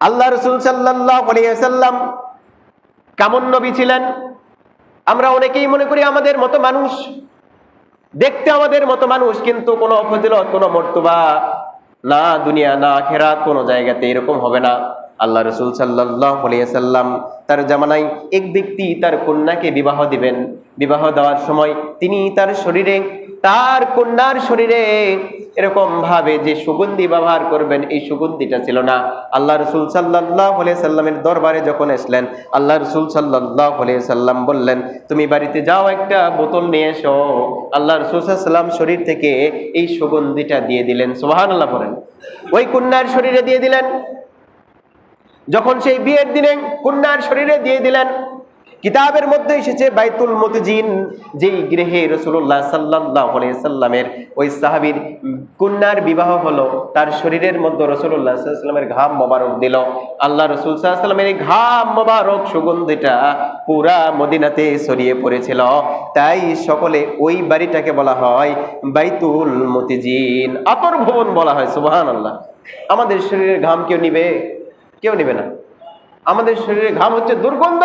আল্লাহ রাসূল সাল্লাল্লাহু আলাইহি ওয়াসাল্লাম কেমন নবী ছিলেন? আমরা অনেকেই মনে করি আমাদের মতো মানুষ, দেখতে আমাদের মতো মানুষ, কিন্তু কোনো ফজিলত, কোনো মর্তবা না দুনিয়া না আখিরাত কোনো জায়গাতে এরকম হবে না। আল্লাহ রাসূল সাল্লাল্লাহু আলাইহি ওয়াসাল্লাম তার জামানায় এক ব্যক্তি তার কন্যাকে বিবাহ দিবেন। বিবাহ দেওয়ার সময় তিনি তার কন্যার শরীরে এরকম ভাবে যে সুগন্ধি ব্যবহার করবেন, এই সুগন্ধিটা ছিল না। আল্লাহ রাসূল সাল্লাল্লাহু আলাইহি সাল্লামের দরবারে যখন আসলেন, আল্লাহ রাসূল সাল্লাল্লাহু আলাইহি সাল্লাম বললেন, তুমি বাড়িতে যাও, একটা বোতল নিয়ে এসো। আল্লাহ রাসূল সাল্লাল্লাহু আলাইহি সাল্লাম শরীর থেকে এই সুগন্ধিটা দিয়ে দিলেন। সুবহানাল্লাহ বলেন। ওই কন্যার শরীরে দিয়ে দিলেন। যখন সেই বিয়ের দিনে কন্যার শরীরে দিয়ে দিলেন, কিতাবের মধ্যে এসেছে বাইতুল মুতজিন, যেই গৃহে রাসূলুল্লাহ সাল্লাল্লাহু আলাইহি সাল্লামের ওই সাহাবীর কন্যার বিবাহ হলো, তার শরীরের মধ্যে রাসূলুল্লাহ সাল্লাল্লাহু আলাইহি সাল্লামের ঘাম মোবারক দিল। আল্লাহ রাসূল সাল্লাল্লাহু আলাইহি সাল্লামের এই ঘাম মোবারক সুগন্ধিটা পুরা মদিনাতে ছড়িয়ে পড়েছিল। তাই সকলে ওই বাড়িটাকে বলা হয় বাইতুল মুতজিন, আতর ভবন বলা হয়। সুবহানাল্লাহ। আমাদের শরীরের ঘাম কেউ নিবে? কেউ নিবে না। আমাদের শরীরে ঘাম হচ্ছে দুর্গন্ধ।